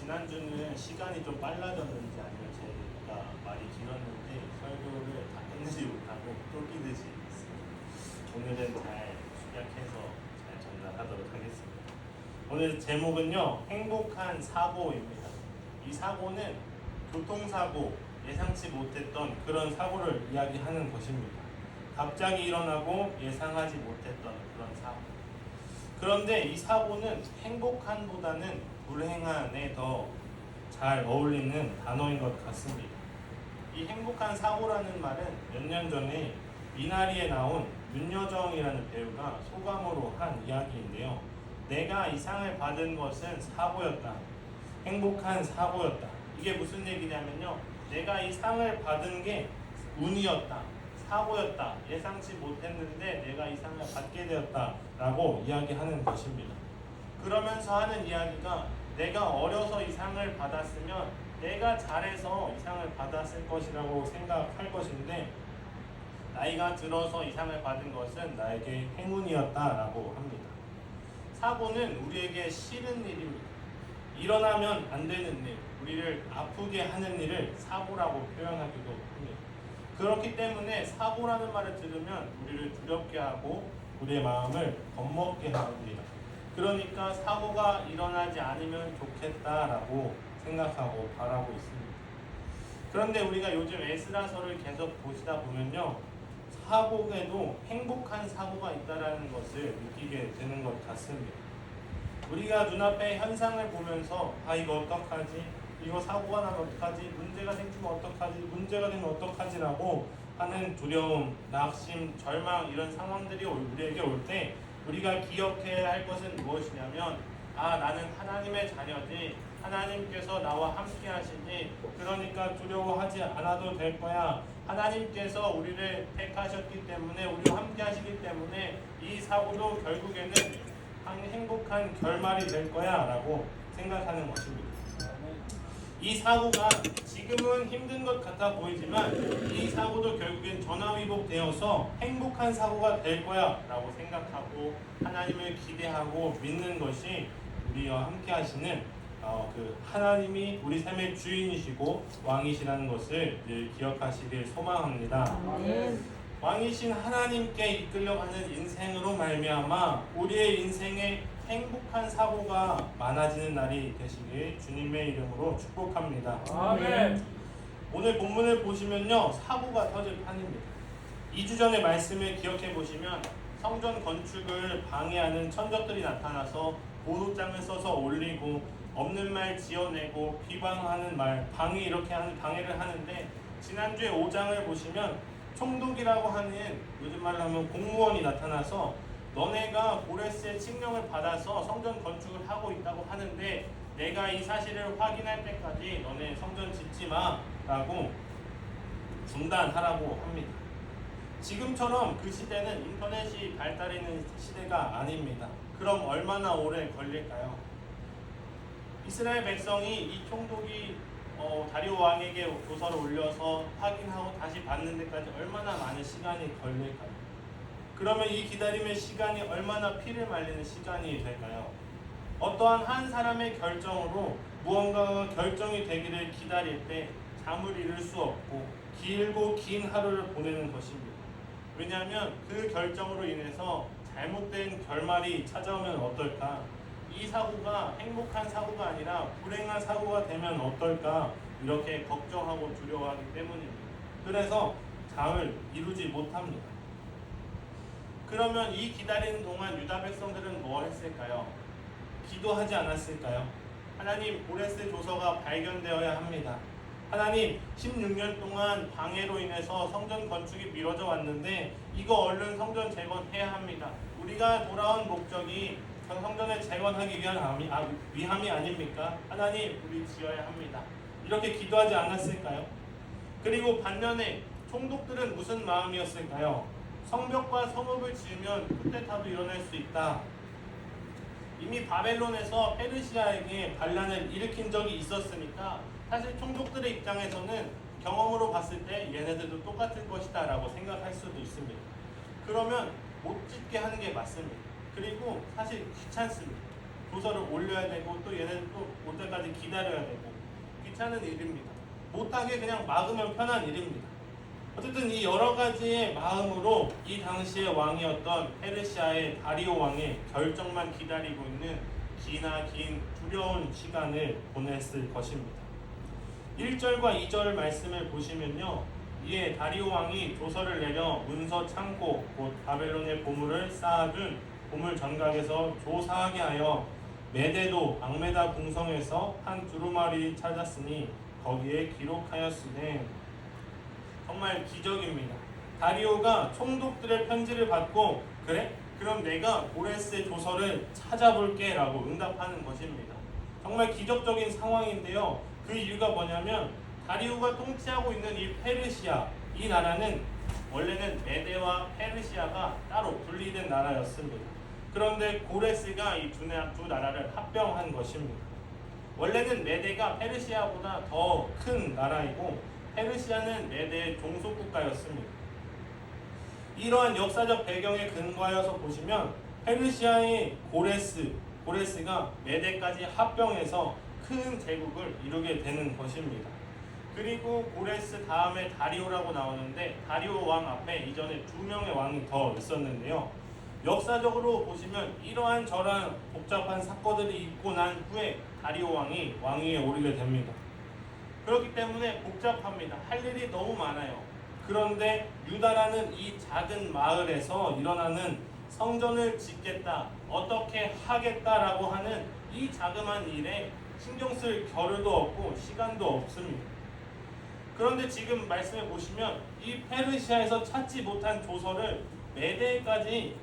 지난주는 시간이 좀 빨라졌는지 아니면 제가 말이 길었는데 설교를 다 끝내지 못하고 쫓기듯이 있습니다. 오늘은 잘 축약해서 잘 전달하도록 하겠습니다. 오늘 제목은요, 행복한 사고입니다. 이 사고는 교통사고, 예상치 못했던 그런 사고를 이야기하는 것입니다. 갑자기 일어나고 예상하지 못했던 그런 사고. 그런데 이 사고는 행복한보다는 불행한에 더 잘 어울리는 단어인 것 같습니다. 이 행복한 사고라는 말은 몇 년 전에 미나리에 나온 윤여정이라는 배우가 소감으로 한 이야기인데요. 내가 이 상을 받은 것은 사고였다. 행복한 사고였다. 이게 무슨 얘기냐면요. 내가 이 상을 받은 게 운이었다. 사고였다. 예상치 못했는데 내가 이 상을 받게 되었다라고 이야기하는 것입니다. 그러면서 하는 이야기가 내가 어려서 이 상을 받았으면 내가 잘해서 이 상을 받았을 것이라고 생각할 것인데 나이가 들어서 이 상을 받은 것은 나에게 행운이었다라고 합니다. 사고는 우리에게 싫은 일입니다. 일어나면 안 되는 일, 우리를 아프게 하는 일을 사고라고 표현하기도 합니다. 그렇기 때문에 사고라는 말을 들으면 우리를 두렵게 하고 우리의 마음을 겁먹게 합니다. 그러니까 사고가 일어나지 않으면 좋겠다라고 생각하고 바라고 있습니다. 그런데 우리가 요즘 에스라서를 계속 보시다 보면요, 사고에도 행복한 사고가 있다는 것을 느끼게 되는 것 같습니다. 우리가 눈앞에 현상을 보면서 이거 어떡하지? 이거 사고가 나면 어떡하지? 문제가 생기면 어떡하지? 문제가 되면 어떡하지라고 하는 두려움, 낙심, 절망 이런 상황들이 우리에게 올 때 우리가 기억해야 할 것은 무엇이냐면 나는 하나님의 자녀지, 하나님께서 나와 함께 하시니 그러니까 두려워하지 않아도 될 거야. 하나님께서 우리를 택하셨기 때문에 우리와 함께 하시기 때문에 이 사고도 결국에는 행복한 결말이 될 거야 라고 생각하는 것입니다. 이 사고가 지금은 힘든 것 같아 보이지만 이 사고도 결국엔 전화위복되어서 행복한 사고가 될 거야 라고 생각하고 하나님을 기대하고 믿는 것이 우리와 함께 하시는 그 하나님이 우리 삶의 주인이시고 왕이시라는 것을 늘 기억하시길 소망합니다. 왕이신 하나님께 이끌려가는 인생으로 말미암아 우리의 인생에 행복한 사고가 많아지는 날이 되시길 주님의 이름으로 축복합니다. 아멘. 오늘 본문을 보시면요, 사고가 터질 판입니다. 2주 전의 말씀을 기억해 보시면 성전 건축을 방해하는 천적들이 나타나서 보도장을 써서 올리고 없는 말 지어내고 비방하는 말, 방해를 하는데 지난주에 5장을 보시면 총독이라고 하는 요즘 말로 하면 공무원이 나타나서 너네가 고레스의 칙령을 받아서 성전 건축을 하고 있다고 하는데 내가 이 사실을 확인할 때까지 너네 성전 짓지 마 라고 중단하라고 합니다. 지금처럼 그 시대는 인터넷이 발달해 있는 시대가 아닙니다. 그럼 얼마나 오래 걸릴까요? 이스라엘 백성이 이 총독이 다리오 왕에게 조서를 올려서 확인하고 다시 받는 데까지 얼마나 많은 시간이 걸릴까요? 그러면 이 기다림의 시간이 얼마나 피를 말리는 시간이 될까요? 어떠한 한 사람의 결정으로 무언가가 결정이 되기를 기다릴 때 잠을 이룰 수 없고 길고 긴 하루를 보내는 것입니다. 왜냐하면 그 결정으로 인해서 잘못된 결말이 찾아오면 어떨까? 이 사고가 행복한 사고가 아니라 불행한 사고가 되면 어떨까? 이렇게 걱정하고 두려워하기 때문입니다. 그래서 잠을 이루지 못합니다. 그러면 이 기다리는 동안 유다 백성들은 뭘 했을까요? 기도하지 않았을까요? 하나님, 고레스 조서가 발견되어야 합니다. 하나님, 16년 동안 방해로 인해서 성전 건축이 미뤄져 왔는데 이거 얼른 성전 재건해야 합니다. 우리가 돌아온 목적이 성전을 재건하기 위한 위함이 아닙니까? 하나님, 우리 지어야 합니다. 이렇게 기도하지 않았을까요? 그리고 반면에 총독들은 무슨 마음이었을까요? 성벽과 성읍을 지으면 쿠데타도 일어날 수 있다. 이미 바벨론에서 페르시아에게 반란을 일으킨 적이 있었으니까 사실 총독들의 입장에서는 경험으로 봤을 때 얘네들도 똑같을 것이다 라고 생각할 수도 있습니다. 그러면 못 짓게 하는 게 맞습니다. 그리고 사실 귀찮습니다. 조서를 올려야 되고 또 얘네들 또 올 때까지 기다려야 되고 귀찮은 일입니다. 못하게 그냥 막으면 편한 일입니다. 어쨌든 이 여러 가지의 마음으로 이 당시의 왕이었던 페르시아의 다리오 왕의 결정만 기다리고 있는 긴 두려운 시간을 보냈을 것입니다. 1절과 2절 말씀을 보시면요, 이에 다리오 왕이 조서를 내려 문서 창고 곧 바벨론의 보물을 쌓아둔 보물 전각에서 조사하게 하여 메데도 악메다 궁성에서 한 두루마리 찾았으니 거기에 기록하였으되. 정말 기적입니다. 다리오가 총독들의 편지를 받고 그래? 그럼 내가 고레스의 조서를 찾아볼게 라고 응답하는 것입니다. 정말 기적적인 상황인데요, 그 이유가 뭐냐면 다리오가 통치하고 있는 이 페르시아, 이 나라는 원래는 메데와 페르시아가 따로 분리된 나라였습니다. 그런데 고레스가 이 두 나라를 합병한 것입니다. 원래는 메데가 페르시아보다 더 큰 나라이고 페르시아는 메데의 종속국가였습니다. 이러한 역사적 배경에 근거하여서 보시면 페르시아의 고레스가 메데까지 합병해서 큰 제국을 이루게 되는 것입니다. 그리고 고레스 다음에 다리오라고 나오는데 다리오 왕 앞에 이전에 2명의 왕이 더 있었는데요. 역사적으로 보시면 이러한 저러한 복잡한 사건들이 있고 난 후에 다리오 왕이 왕위에 오르게 됩니다. 그렇기 때문에 복잡합니다. 할 일이 너무 많아요. 그런데 유다라는 이 작은 마을에서 일어나는 성전을 짓겠다, 어떻게 하겠다라고 하는 이 자그마한 일에 신경 쓸 겨를도 없고 시간도 없습니다. 그런데 지금 말씀해 보시면 이 페르시아에서 찾지 못한 조서를 메데까지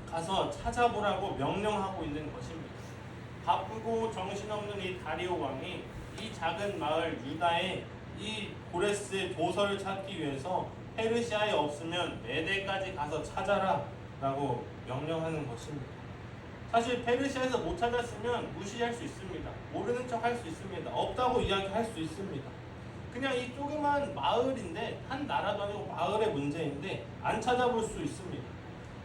가서 찾아보라고 명령하고 있는 것입니다. 바쁘고 정신없는 이 다리오 왕이 이 작은 마을 유다에 이 고레스의 조서를 찾기 위해서 페르시아에 없으면 메데까지 가서 찾아라 라고 명령하는 것입니다. 사실 페르시아에서 못 찾았으면 무시할 수 있습니다. 모르는 척 할 수 있습니다. 없다고 이야기할 수 있습니다. 그냥 이 조그만 마을인데, 한 나라도 아니고 마을의 문제인데 안 찾아볼 수 있습니다.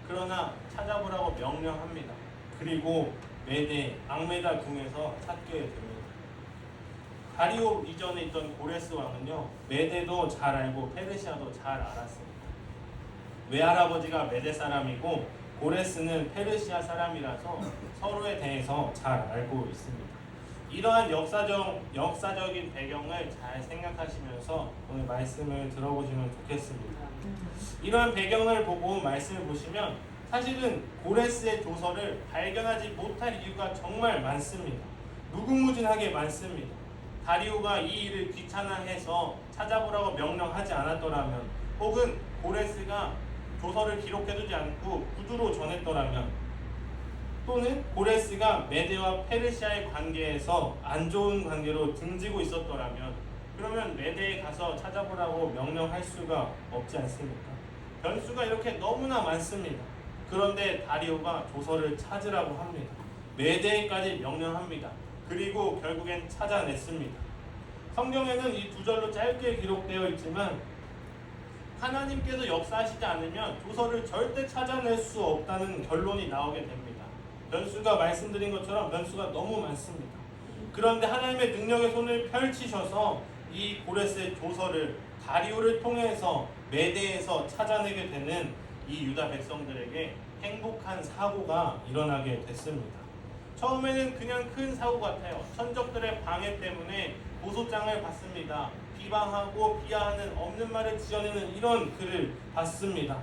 그러나 찾아보라고 명령합니다. 그리고 메데 악메다 궁에서 찾게 됩니다. 다리오 이전에 있던 고레스 왕은요, 메데도 잘 알고 페르시아도 잘 알았습니다. 외할아버지가 메데 사람이고 고레스는 페르시아 사람이라서 서로에 대해서 잘 알고 있습니다. 이러한 역사적인 배경을 잘 생각하시면서 오늘 말씀을 들어보시면 좋겠습니다. 이러한 배경을 보고 말씀을 보시면 사실은 고레스의 조서를 발견하지 못할 이유가 정말 많습니다. 무궁무진하게 많습니다. 다리오가 이 일을 귀찮아해서 찾아보라고 명령하지 않았더라면, 혹은 고레스가 조서를 기록해두지 않고 구두로 전했더라면, 또는 고레스가 메데와 페르시아의 관계에서 안 좋은 관계로 등지고 있었더라면, 그러면 메데에 가서 찾아보라고 명령할 수가 없지 않습니까? 변수가 이렇게 너무나 많습니다. 그런데 다리오가 조서를 찾으라고 합니다. 메데에까지 명령합니다. 그리고 결국엔 찾아냈습니다. 성경에는 이 2절로 짧게 기록되어 있지만 하나님께서 역사하시지 않으면 조서를 절대 찾아낼 수 없다는 결론이 나오게 됩니다. 변수가 말씀드린 것처럼 변수가 너무 많습니다. 그런데 하나님의 능력의 손을 펼치셔서 이 고레스의 조서를 다리오를 통해서 메데에서 찾아내게 되는 이 유다 백성들에게 행복한 사고가 일어나게 됐습니다. 처음에는 그냥 큰 사고 같아요. 천적들의 방해 때문에 고소장을 받습니다. 비방하고 비하하는, 없는 말을 지어내는 이런 글을 받습니다.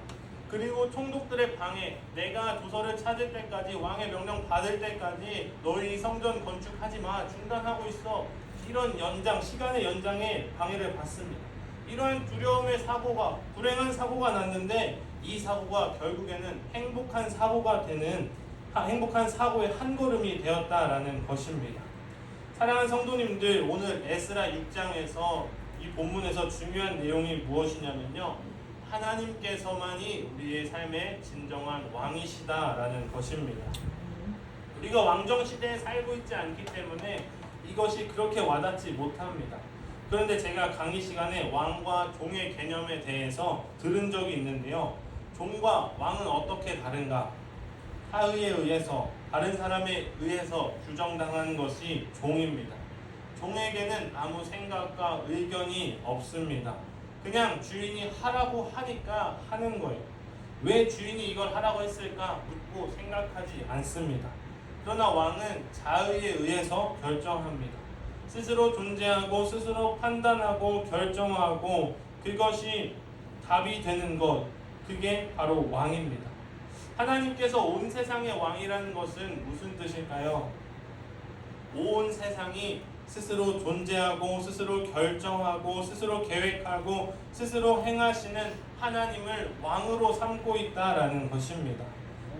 그리고 총독들의 방해, 내가 조서를 찾을 때까지, 왕의 명령 받을 때까지 너희 성전 건축하지 마, 중단하고 있어, 이런 시간의 연장에 방해를 받습니다. 이러한 두려움의 사고가, 불행한 사고가 났는데 이 사고가 결국에는 행복한 사고의 한 걸음이 되었다라는 것입니다. 사랑하는 성도님들, 오늘 에스라 6장에서 이 본문에서 중요한 내용이 무엇이냐면요, 하나님께서만이 우리의 삶의 진정한 왕이시다라는 것입니다. 우리가 왕정 시대에 살고 있지 않기 때문에 이것이 그렇게 와닿지 못합니다. 그런데 제가 강의 시간에 왕과 종의 개념에 대해서 들은 적이 있는데요, 종과 왕은 어떻게 다른가? 타의에 의해서, 다른 사람에 의해서 규정당한 것이 종입니다. 종에게는 아무 생각과 의견이 없습니다. 그냥 주인이 하라고 하니까 하는 거예요. 왜 주인이 이걸 하라고 했을까 묻고 생각하지 않습니다. 그러나 왕은 자의에 의해서 결정합니다. 스스로 존재하고 스스로 판단하고 결정하고 그것이 답이 되는 것, 그게 바로 왕입니다. 하나님께서 온 세상의 왕이라는 것은 무슨 뜻일까요? 온 세상이 스스로 존재하고 스스로 결정하고 스스로 계획하고 스스로 행하시는 하나님을 왕으로 삼고 있다라는 것입니다.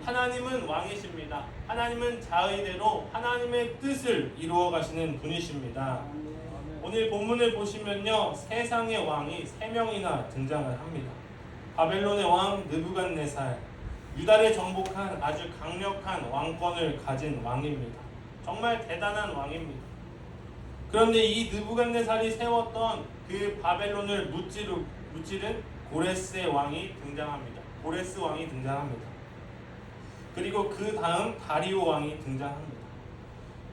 하나님은 왕이십니다. 하나님은 자의대로 하나님의 뜻을 이루어 가시는 분이십니다. 오늘 본문을 보시면요, 세상의 왕이 3명이나 등장을 합니다. 바벨론의 왕 느부갓네살, 유다를 정복한 아주 강력한 왕권을 가진 왕입니다. 정말 대단한 왕입니다. 그런데 이 느부갓네살이 세웠던 그 바벨론을 무찌른 고레스의 왕이 등장합니다. 고레스 왕이 등장합니다. 그리고 그 다음 다리오 왕이 등장합니다.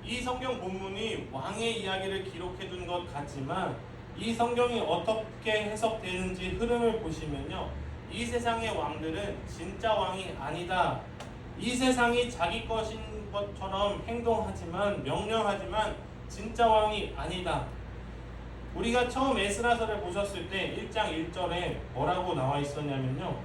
이 성경 본문이 왕의 이야기를 기록해 둔 것 같지만 이 성경이 어떻게 해석되는지 흐름을 보시면요, 이 세상의 왕들은 진짜 왕이 아니다. 이 세상이 자기 것인 것처럼 행동하지만, 명령하지만 진짜 왕이 아니다. 우리가 처음 에스라서를 보셨을 때 1장 1절에 뭐라고 나와 있었냐면요,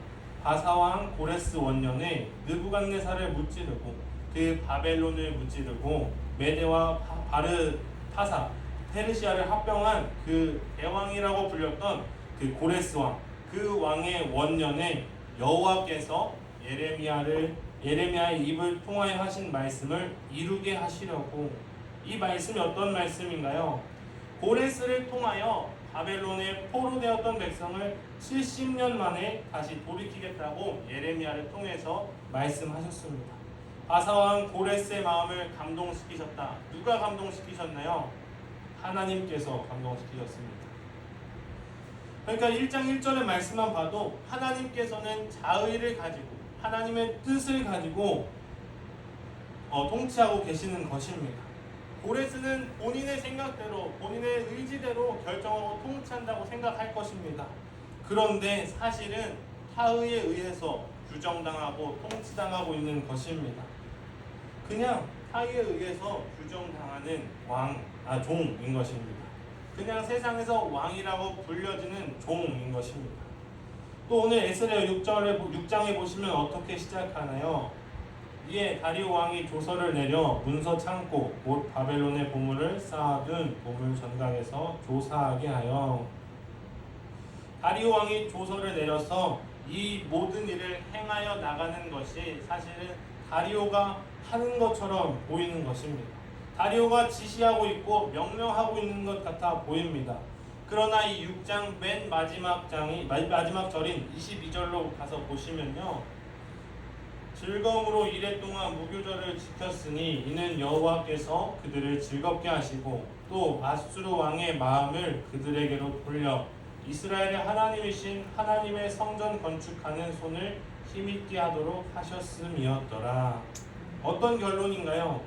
바사왕 고레스 원년에 느부갓네살을 무찌르고 그 바벨론을 무찌르고 메대와 바르타사 페르시아를 합병한 그 대왕이라고 불렸던 그 고레스 왕, 그 왕의 원년에 여호와께서 예레미야의 입을 통하여 하신 말씀을 이루게 하시려고. 이 말씀이 어떤 말씀인가요? 고레스를 통하여 바벨론에 포로되었던 백성을 70년 만에 다시 돌이키겠다고 예레미야를 통해서 말씀하셨습니다. 바사왕 고레스의 마음을 감동시키셨다. 누가 감동시키셨나요? 하나님께서 감동시키셨습니다. 그러니까 1장 1절의 말씀만 봐도 하나님께서는 자의를 가지고 하나님의 뜻을 가지고 통치하고 계시는 것입니다. 고레스는 본인의 생각대로, 본인의 의지대로 결정하고 통치한다고 생각할 것입니다. 그런데 사실은 타의에 의해서 규정당하고 통치당하고 있는 것입니다. 그냥 타의에 의해서 규정당하는 종인 것입니다. 그냥 세상에서 왕이라고 불려지는 종인 것입니다. 또 오늘 에스라 6장에 보시면 어떻게 시작하나요? 이에 다리오 왕이 조서를 내려 문서 창고 곧 바벨론의 보물을 쌓아둔 보물 전강에서 조사하게 하여. 다리오 왕이 조서를 내려서 이 모든 일을 행하여 나가는 것이 사실은 다리오가 하는 것처럼 보이는 것입니다. 다리오가 지시하고 있고 명령하고 있는 것 같아 보입니다. 그러나 이 6장 맨 마지막 절인 22절로 가서 보시면요, 즐거움으로 이래 동안 무교절을 지켰으니 이는 여호와께서 그들을 즐겁게 하시고 또 아수르 왕의 마음을 그들에게로 돌려 이스라엘의 하나님이신 하나님의 성전 건축하는 손을 힘있게 하도록 하셨음이었더라. 어떤 결론인가요?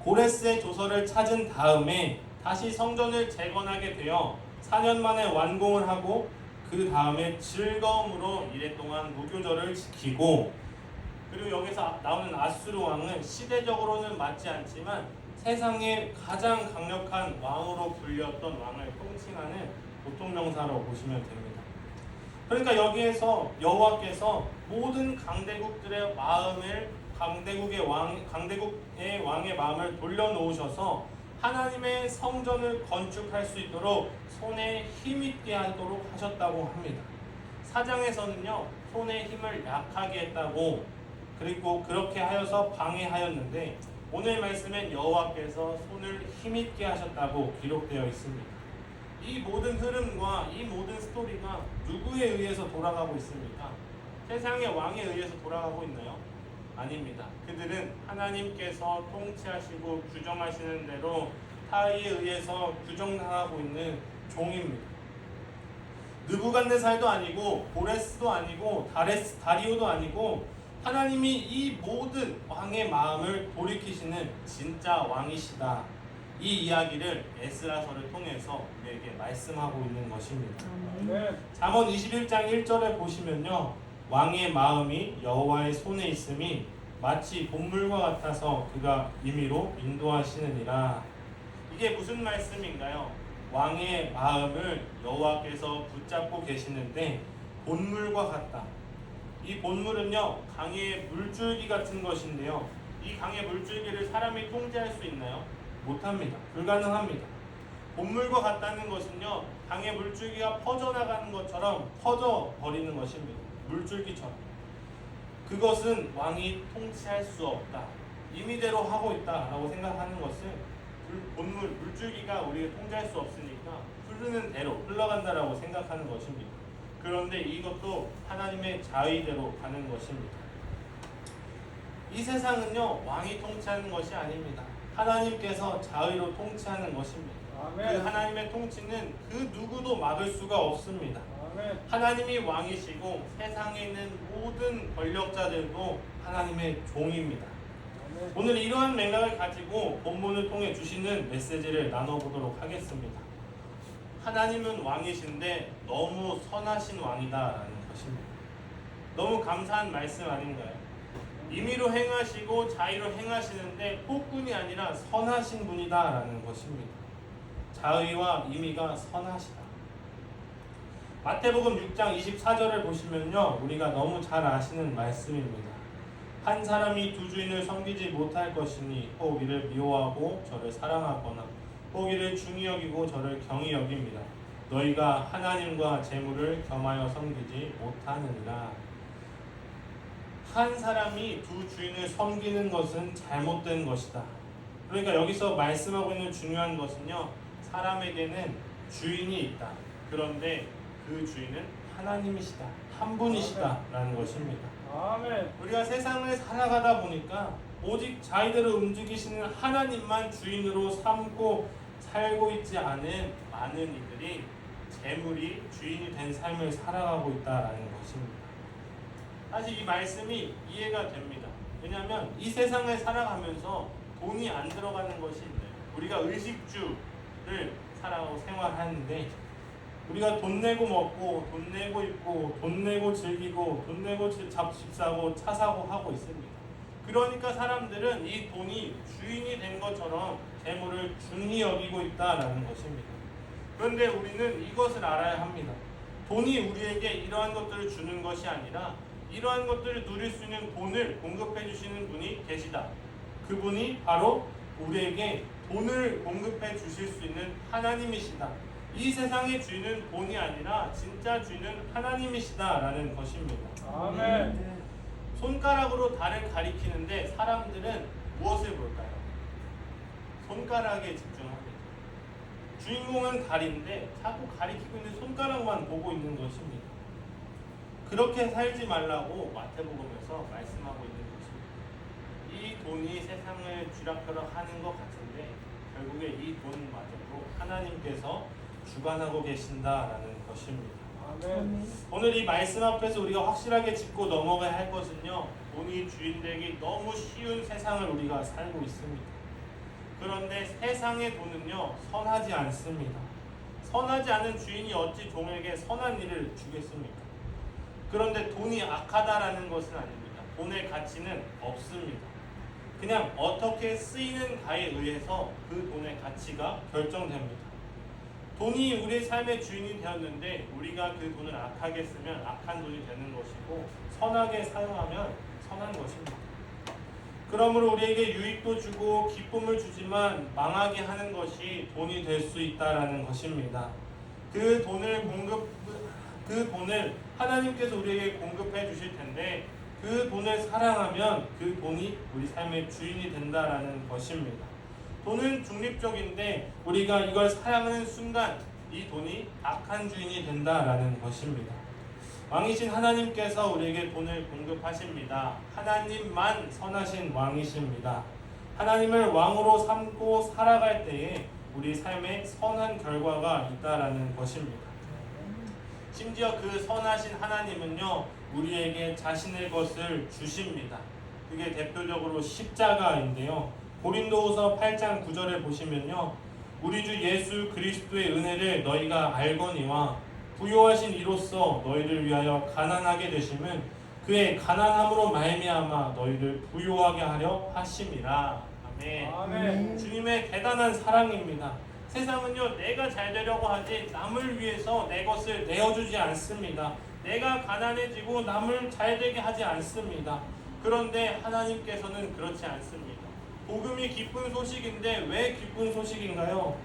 고레스의 조서를 찾은 다음에 다시 성전을 재건하게 되어 4년 만에 완공을 하고 그 다음에 즐거움으로 이래 동안 무교절을 지키고, 그리고 여기서 나오는 아수르 왕은 시대적으로는 맞지 않지만 세상의 가장 강력한 왕으로 불렸던 왕을 통칭하는 보통명사로 보시면 됩니다. 그러니까 여기에서 여호와께서 모든 강대국들의 마음을 강대국의 왕의 마음을 돌려놓으셔서 하나님의 성전을 건축할 수 있도록 손에 힘있게 하도록 하셨다고 합니다. 4장에서는요, 손의 힘을 약하게 했다고, 그리고 그렇게 하여서 방해하였는데 오늘 말씀엔 여호와께서 손을 힘있게 하셨다고 기록되어 있습니다. 이 모든 흐름과 이 모든 스토리가 누구에 의해서 돌아가고 있습니까? 세상의 왕에 의해서 돌아가고 있나요? 아닙니다. 그들은 하나님께서 통치하시고 규정하시는 대로 타의에 의해서 규정당하고 있는 종입니다. 느부갓네살도 아니고 고레스도 아니고 다리오도 아니고 하나님이 이 모든 왕의 마음을 돌이키시는 진짜 왕이시다. 이 이야기를 에스라서를 통해서 우리에게 말씀하고 있는 것입니다. 잠언 21장 1절에 보시면요, 왕의 마음이 여호와의 손에 있음이 마치 본물과 같아서 그가 임의로 인도하시느니라. 이게 무슨 말씀인가요? 왕의 마음을 여호와께서 붙잡고 계시는데 본물과 같다. 이 본물은요, 강의 물줄기 같은 것인데요, 이 강의 물줄기를 사람이 통제할 수 있나요? 못합니다. 불가능합니다. 본물과 같다는 것은요, 강의 물줄기가 퍼져나가는 것처럼 퍼져버리는 것입니다. 물줄기처럼. 그것은 왕이 통치할 수 없다. 임의대로 하고 있다라고 생각하는 것은 본물, 물줄기가 우리가 통제할 수 없으니까 흐르는 대로 흘러간다라고 생각하는 것입니다. 그런데 이것도 하나님의 자의대로 가는 것입니다. 이 세상은요, 왕이 통치하는 것이 아닙니다. 하나님께서 자의로 통치하는 것입니다. 아멘. 그 하나님의 통치는 그 누구도 막을 수가 없습니다. 아멘. 하나님이 왕이시고 세상에 있는 모든 권력자들도 하나님의 종입니다. 아멘. 오늘 이러한 맥락을 가지고 본문을 통해 주시는 메시지를 나눠보도록 하겠습니다. 하나님은 왕이신데 너무 선하신 왕이다라는 것입니다. 너무 감사한 말씀 아닌가요? 임의로 행하시고 자의로 행하시는데 폭군이 아니라 선하신 분이다라는 것입니다. 자의와 임의가 선하시다. 마태복음 6장 24절을 보시면요, 우리가 너무 잘 아시는 말씀입니다. 한 사람이 두 주인을 섬기지 못할 것이니 혹 이를 미워하고 저를 사랑하거나 혹 이를 중히 여기고 저를 경히 여깁니다. 너희가 하나님과 재물을 겸하여 섬기지 못하느니라. 한 사람이 두 주인을 섬기는 것은 잘못된 것이다. 그러니까 여기서 말씀하고 있는 중요한 것은요, 사람에게는 주인이 있다. 그런데 그 주인은 하나님이시다. 한 분이시다 라는 것입니다. 아멘. 우리가 세상을 살아가다 보니까 오직 자기대로 움직이시는 하나님만 주인으로 삼고 살고 있지 않은 많은 이들이 재물이 주인이 된 삶을 살아가고 있다라는 것입니다. 사실 이 말씀이 이해가 됩니다. 왜냐하면 이 세상을 살아가면서 돈이 안 들어가는 것이 있네요. 우리가 의식주를 살아가고 생활하는데 우리가 돈 내고 먹고 돈 내고 입고 돈 내고 즐기고 돈 내고 집 사고 차 사고 하고 있습니다. 그러니까 사람들은 이 돈이 주인이 된 것처럼 재물을 중히 여기고 있다라는 것입니다. 그런데 우리는 이것을 알아야 합니다. 돈이 우리에게 이러한 것들을 주는 것이 아니라 이러한 것들을 누릴 수 있는 돈을 공급해 주시는 분이 계시다. 그분이 바로 우리에게 돈을 공급해 주실 수 있는 하나님이시다. 이 세상의 주인은 돈이 아니라 진짜 주인은 하나님이시다라는 것입니다. 아멘. 손가락으로 달을 가리키는데 사람들은 무엇을 볼까요? 손가락에 집중합니다. 주인공은 달인데 자꾸 가리키고 있는 손가락만 보고 있는 것입니다. 그렇게 살지 말라고 마태복음에서 말씀하고 있는 것입니다. 이 돈이 세상을 쥐락펴락 하는 것 같은데 결국에 이 돈마저도 하나님께서 주관하고 계신다라는 것입니다. 아멘. 오늘 이 말씀 앞에서 우리가 확실하게 짚고 넘어가야 할 것은요, 돈이 주인 되기 너무 쉬운 세상을 우리가 살고 있습니다. 그런데 세상의 돈은요, 선하지 않습니다. 선하지 않은 주인이 어찌 종에게 선한 일을 주겠습니까? 그런데 돈이 악하다라는 것은 아닙니다. 돈의 가치는 없습니다. 그냥 어떻게 쓰이는가에 의해서 그 돈의 가치가 결정됩니다. 돈이 우리의 삶의 주인이 되었는데 우리가 그 돈을 악하게 쓰면 악한 돈이 되는 것이고 선하게 사용하면 선한 것입니다. 그러므로 우리에게 유익도 주고 기쁨을 주지만 망하게 하는 것이 돈이 될 수 있다라는 것입니다. 그 돈을 하나님께서 우리에게 공급해 주실 텐데 그 돈을 사랑하면 그 돈이 우리 삶의 주인이 된다라는 것입니다. 돈은 중립적인데 우리가 이걸 사랑하는 순간 이 돈이 악한 주인이 된다라는 것입니다. 왕이신 하나님께서 우리에게 돈을 공급하십니다. 하나님만 선하신 왕이십니다. 하나님을 왕으로 삼고 살아갈 때에 우리 삶에 선한 결과가 있다라는 것입니다. 심지어 그 선하신 하나님은요, 우리에게 자신의 것을 주십니다. 그게 대표적으로 십자가인데요. 고린도후서 8장 9절에 보시면요, 우리 주 예수 그리스도의 은혜를 너희가 알거니와 부요하신 이로써 너희를 위하여 가난하게 되심은 그의 가난함으로 말미암아 너희를 부요하게 하려 하심이라. 아멘. 아멘. 주님의 대단한 사랑입니다. 세상은요, 내가 잘 되려고 하지 남을 위해서 내 것을 내어주지 않습니다. 내가 가난해지고 남을 잘 되게 하지 않습니다. 그런데 하나님께서는 그렇지 않습니다. 복음이 기쁜 소식인데 왜 기쁜 소식인가요?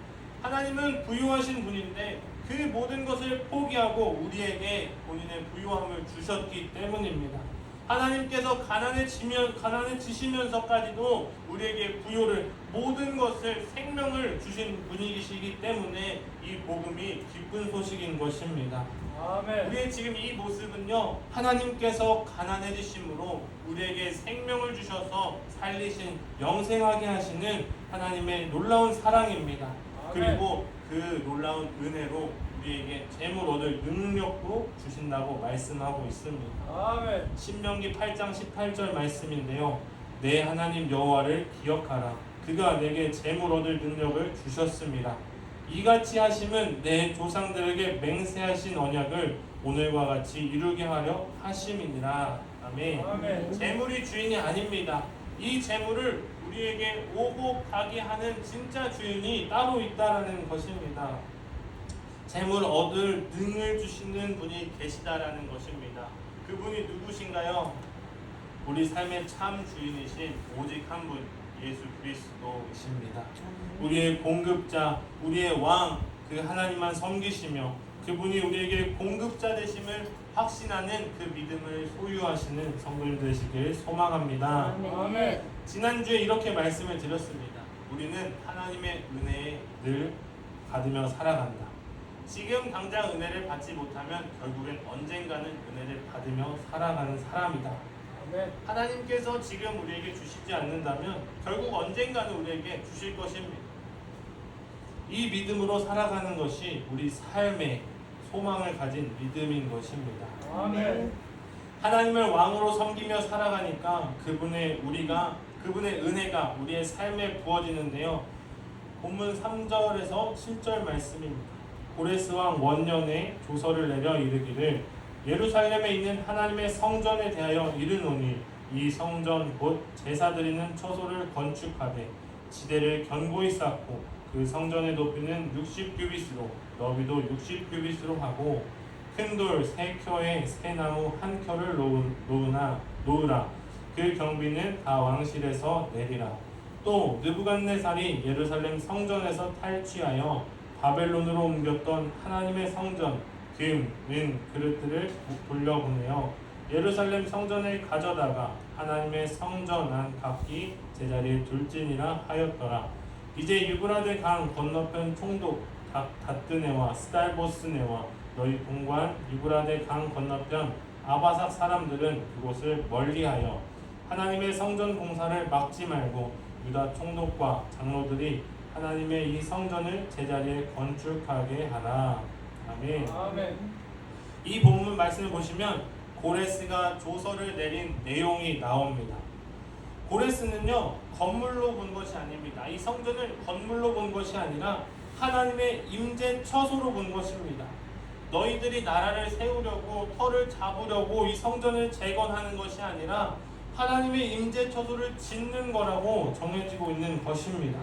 하나님은 부유하신 분인데 그 모든 것을 포기하고 우리에게 본인의 부유함을 주셨기 때문입니다. 하나님께서 가난해지시면서까지도 우리에게 부요를, 모든 것을, 생명을 주신 분이시기 때문에 이 복음이 기쁜 소식인 것입니다. 아멘. 우리의 지금 이 모습은요, 하나님께서 가난해지심으로 우리에게 생명을 주셔서 살리신, 영생하게 하시는 하나님의 놀라운 사랑입니다. 그리고 그 놀라운 은혜로 우리에게 재물 얻을 능력도 주신다고 말씀하고 있습니다. 아멘. 신명기 8장 18절 말씀인데요, 내 하나님 여호와를 기억하라. 그가 내게 재물 얻을 능력을 주셨습니다. 이같이 하심은 내 조상들에게 맹세하신 언약을 오늘과 같이 이루게 하려 하심이니라. 아멘. 아멘. 재물이 주인이 아닙니다. 이 재물을 우리에게 오고 가게 하는 진짜 주인이 따로 있다라는 것입니다. 재물 얻을 능을 주시는 분이 계시다라는 것입니다. 그분이 누구신가요? 우리 삶의 참 주인이신 오직 한 분, 예수 그리스도이십니다. 우리의 공급자, 우리의 왕, 그 하나님만 섬기시며 그분이 우리에게 공급자 되심을 확신하는 그 믿음을 소유하시는 성도님 되시길 소망합니다. 아멘. 지난주에 이렇게 말씀을 드렸습니다. 우리는 하나님의 은혜에 늘 받으며 살아간다. 지금 당장 은혜를 받지 못하면 결국엔 언젠가는 은혜를 받으며 살아가는 사람이다. 아멘. 하나님께서 지금 우리에게 주시지 않는다면 결국 언젠가는 우리에게 주실 것입니다. 이 믿음으로 살아가는 것이 우리 삶의 소망을 가진 믿음인 것입니다. 아멘. 하나님을 왕으로 섬기며 살아가니까 그분의 은혜가 우리의 삶에 부어지는데요. 본문 3절에서 7절 말씀입니다. 고레스 왕 원년에 조서를 내려 이르기를 예루살렘에 있는 하나님의 성전에 대하여 이르노니 이 성전 곧 제사 드리는 처소를 건축하되 지대를 견고히 쌓고 그 성전의 높이는 60규빗으로 너비도 60규빗으로 하고 큰 돌 3켜에 새 나무 1켜를 놓으라. 그 경비는 다 왕실에서 내리라. 또 느부갓네살이 예루살렘 성전에서 탈취하여 바벨론으로 옮겼던 하나님의 성전 금, 은, 그릇들을 돌려보내어 예루살렘 성전에 가져다가 하나님의 성전 안 각기 제자리에 둘지니라 하였더라. 이제 유브라데 강 건너편 총독 다뜨네와 스달보스네와 너희 동관 유브라데 강 건너편 아바삭 사람들은 그곳을 멀리하여 하나님의 성전 공사를 막지 말고 유다 총독과 장로들이 하나님의 이 성전을 제자리에 건축하게 하라. 아멘. 아멘. 이 본문 말씀을 보시면 고레스가 조서를 내린 내용이 나옵니다. 고레스는요, 건물로 본 것이 아닙니다. 이 성전을 건물로 본 것이 아니라 하나님의 임재 처소로 본 것입니다. 너희들이 나라를 세우려고 터를 잡으려고 이 성전을 재건하는 것이 아니라 하나님의 임재 처소를 짓는 거라고 정해지고 있는 것입니다.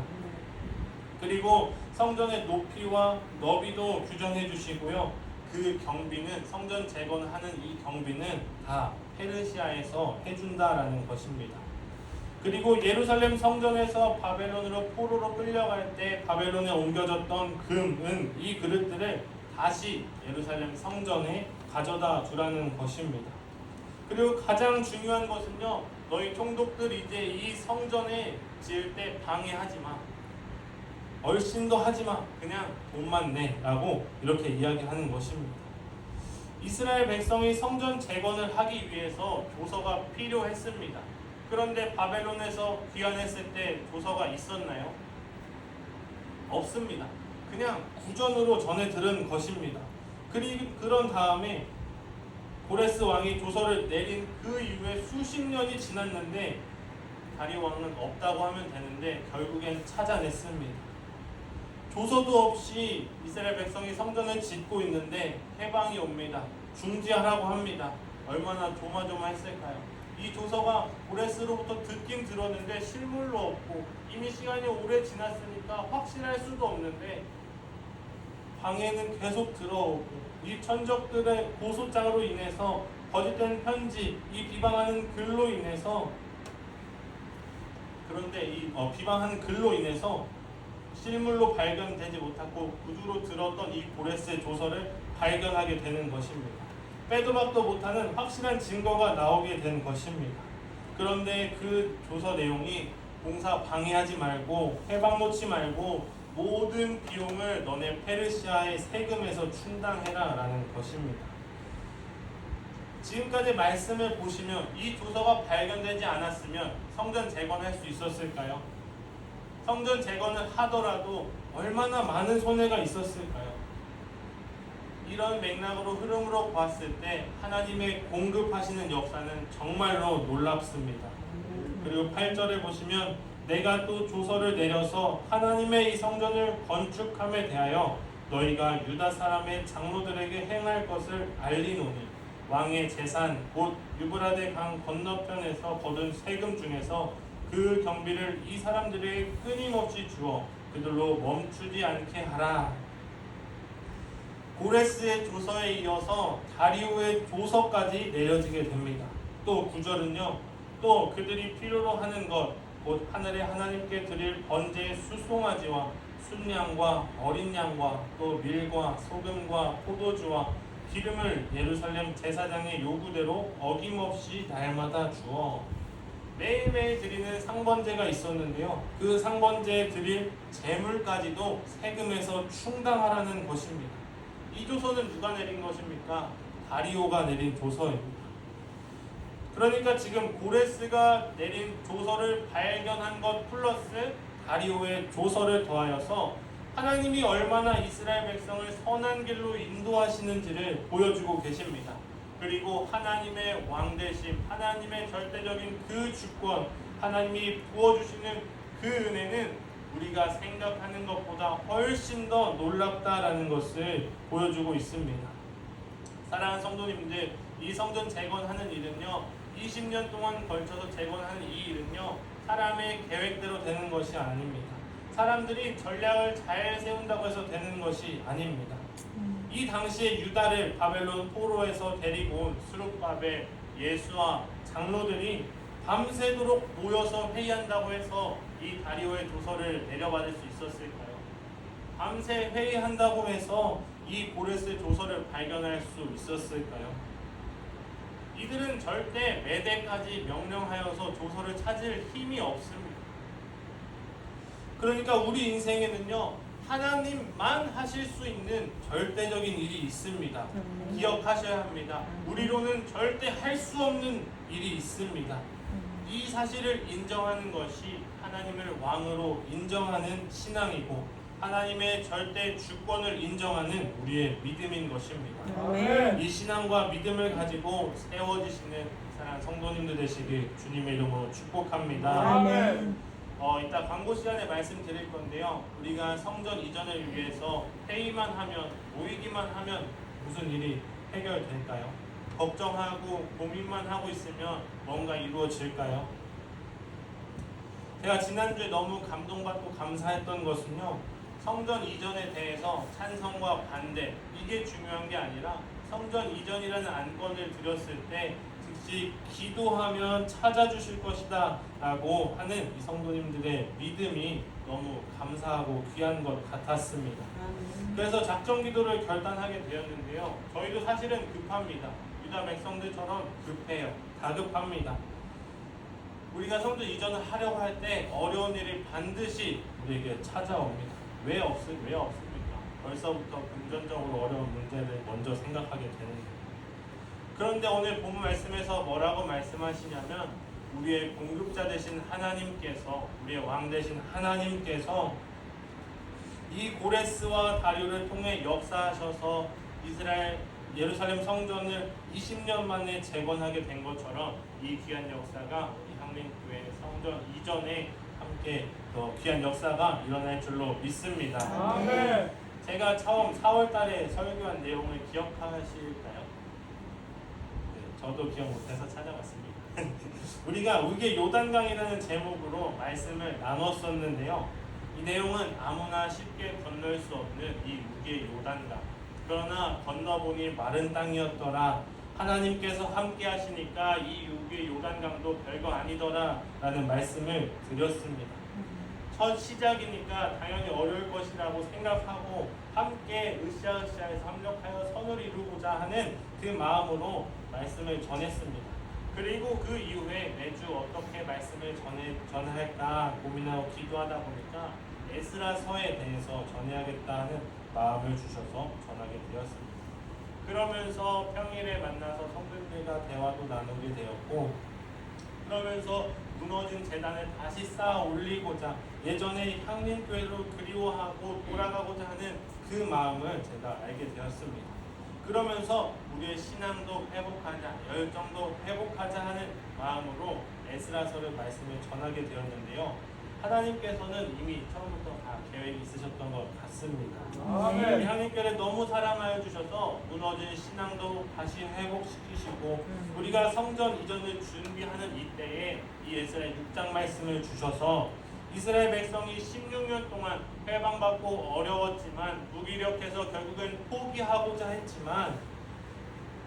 그리고 성전의 높이와 너비도 규정해 주시고요. 그 경비는, 성전 재건하는 이 경비는 다 페르시아에서 해준다라는 것입니다. 그리고 예루살렘 성전에서 바벨론으로 포로로 끌려갈 때 바벨론에 옮겨졌던 금, 은, 이 그릇들을 다시 예루살렘 성전에 가져다 주라는 것입니다. 그리고 가장 중요한 것은요, 너희 총독들 이제 이 성전에 지을 때 방해하지 마, 얼씬도 하지 마, 그냥 돈만 내라고 이렇게 이야기하는 것입니다. 이스라엘 백성이 성전 재건을 하기 위해서 조서가 필요했습니다. 그런데 바벨론에서 귀환했을 때 조서가 있었나요? 없습니다. 그냥 구전으로 전해 들은 것입니다. 그런 다음에 고레스 왕이 조서를 내린 그 이후에 수십 년이 지났는데 다리오 왕은 없다고 하면 되는데 결국엔 찾아냈습니다. 조서도 없이 이스라엘 백성이 성전을 짓고 있는데 해방이 옵니다. 중지하라고 합니다. 얼마나 조마조마했을까요? 이 조서가 고레스로부터 듣긴 들었는데 실물로 없고 이미 시간이 오래 지났으니까 확실할 수도 없는데 방해는 계속 들어오고 이 천적들의 고소장으로 인해서 거짓된 편지, 이 비방하는 글로 인해서 그런데 이 비방하는 글로 인해서 실물로 발견되지 못하고 구두로 들었던 이 고레스의 조서를 발견하게 되는 것입니다. 빼도 박도 못하는 확실한 증거가 나오게 된 것입니다. 그런데 그 조서 내용이 공사 방해하지 말고 해방 놓지 말고 모든 비용을 너네 페르시아의 세금에서 충당해라 라는 것입니다. 지금까지 말씀을 보시면 이 조서가 발견되지 않았으면 성전 재건할 수 있었을까요? 성전 재건을 하더라도 얼마나 많은 손해가 있었을까요? 이런 맥락으로 흐름으로 봤을 때 하나님의 공급하시는 역사는 정말로 놀랍습니다. 그리고 8절에 보시면 내가 또 조서를 내려서 하나님의 이 성전을 건축함에 대하여 너희가 유다 사람의 장로들에게 행할 것을 알리노니 왕의 재산 곧 유브라데 강 건너편에서 거둔 세금 중에서 그 경비를 이 사람들에게 끊임없이 주어 그들로 멈추지 않게 하라. 고레스의 조서에 이어서 다리오의 조서까지 내려지게 됩니다. 또 9절은요. 또 그들이 필요로 하는 것 곧 하늘의 하나님께 드릴 번제의 수송아지와 순양과 어린 양과 또 밀과 소금과 포도주와 기름을 예루살렘 제사장의 요구대로 어김없이 날마다 주어 매일매일 드리는 상번제가 있었는데요. 그 상번제에 드릴 제물까지도 세금에서 충당하라는 것입니다. 이 조서는 누가 내린 것입니까? 다리오가 내린 조서입니다. 그러니까 지금 고레스가 내린 조서를 발견한 것 플러스 다리오의 조서를 더하여서 하나님이 얼마나 이스라엘 백성을 선한 길로 인도하시는지를 보여주고 계십니다. 그리고 하나님의 왕되심, 하나님의 절대적인 그 주권, 하나님이 부어주시는 그 은혜는 우리가 생각하는 것보다 훨씬 더 놀랍다라는 것을 보여주고 있습니다. 사랑하는 성도님들, 이 성전 재건하는 일은요 20년 동안 걸쳐서 재건하는 이 일은요 사람의 계획대로 되는 것이 아닙니다. 사람들이 전략을 잘 세운다고 해서 되는 것이 아닙니다. 이 당시에 유다를 바벨론 포로에서 데리고 온 스룹바벨, 예수와 장로들이 밤새도록 모여서 회의한다고 해서 이 다리오의 조서를 내려받을 수 있었을까요? 밤새 회의한다고 해서 이 고레스 조서를 발견할 수 있었을까요? 이들은 절대 매대까지 명령하여서 조서를 찾을 힘이 없습니다. 그러니까 우리 인생에는요 하나님만 하실 수 있는 절대적인 일이 있습니다. 기억하셔야 합니다. 우리로는 절대 할 수 없는 일이 있습니다. 이 사실을 인정하는 것이 하나님을 왕으로 인정하는 신앙이고 하나님의 절대 주권을 인정하는 우리의 믿음인 것입니다. 아멘. 이 신앙과 믿음을 가지고 세워지시는 사랑하는 성도님들 되시길 주님의 이름으로 축복합니다. 아멘. 이따 광고 시간에 말씀드릴 건데요. 우리가 성전 이전을 위해서 회의만 하면, 모이기만 하면 무슨 일이 해결될까요? 걱정하고 고민만 하고 있으면 뭔가 이루어질까요? 제가 지난주에 너무 감동받고 감사했던 것은요. 성전 이전에 대해서 찬성과 반대, 이게 중요한 게 아니라 성전 이전이라는 안건을 드렸을 때 즉시 기도하면 찾아주실 것이다 라고 하는 이 성도님들의 믿음이 너무 감사하고 귀한 것 같았습니다. 그래서 작정 기도를 결단하게 되었는데요. 저희도 사실은 급합니다. 유다 백성들처럼 급해요. 다급합니다. 우리가 성전 이전을 하려고 할 때 어려운 일이 반드시 우리에게 찾아옵니다. 왜 없습니까? 벌써부터 금전적으로 어려운 문제를 먼저 생각하게 되는 거예요. 그런데 오늘 본문 말씀에서 뭐라고 말씀하시냐면 우리의 공급자 되신 하나님께서, 우리의 왕 되신 하나님께서 이 고레스와 다리오를 통해 역사하셔서 이스라엘 예루살렘 성전을 20년 만에 재건하게 된 것처럼 이 귀한 역사가 우리 향림교회 성전 이전에 함께 더 귀한 역사가 일어날 줄로 믿습니다. 아멘. 제가 처음 4월 달에 설교한 내용을 기억하실까요? 네, 저도 기억 못해서 찾아봤습니다. 우리가 우게 요단강이라는 제목으로 말씀을 나눴었는데요. 이 내용은 아무나 쉽게 건널 수 없는 이 우게 요단강. 그러나 건너보니 마른 땅이었더라. 하나님께서 함께 하시니까 이 우게 요단강도 별거 아니더라 라는 말씀을 드렸습니다. 첫 시작이니까 당연히 어려울 것이라고 생각하고 함께 으쌰으쌰해서 합력하여 선을 이루고자 하는 그 마음으로 말씀을 전했습니다. 그리고 그 이후에 매주 어떻게 말씀을 전할까 고민하고 기도하다 보니까 에스라서에 대해서 전해야겠다는 마음을 주셔서 전하게 되었습니다. 그러면서 평일에 만나서 성도들과 대화도 나누게 되었고, 그러면서 무너진 재단을 다시 쌓아 올리고자 예전에 향림교회로 그리워하고 돌아가고자 하는 그 마음을 제가 알게 되었습니다. 그러면서 우리의 신앙도 회복하자, 열정도 회복하자 하는 마음으로 에스라서를 말씀을 전하게 되었는데요. 하나님께서는 이미 처음부터 다 계획이 있으셨던 것 같습니다. 아멘. 우리 향림교회를 너무 사랑하여 주셔서 무너진 신앙도 다시 회복시키시고 우리가 성전 이전을 준비하는 이때에 이 에스라 6장 말씀을 주셔서 이스라엘 백성이 16년 동안 해방받고 어려웠지만 무기력해서 결국은 포기하고자 했지만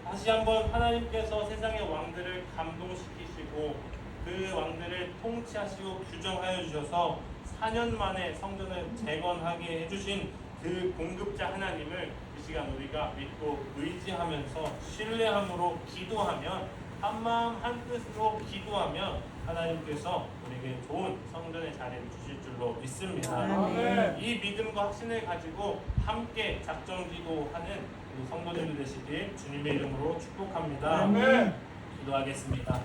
다시 한번 하나님께서 세상의 왕들을 감동시키시고 그 왕들을 통치하시고 규정하여 주셔서 4년 만에 성전을 재건하게 해주신 그 공급자 하나님을 이 시간 우리가 믿고 의지하면서 신뢰함으로 기도하면 한마음 한뜻으로 기도하면 하나님께서 우리에게 좋은 성전의 자리를 주실 줄로 믿습니다. 아멘. 이 믿음과 확신을 가지고 함께 작정 기도하는 우리 성도님들 되시길 주님의 이름으로 축복합니다. 아멘. 기도하겠습니다.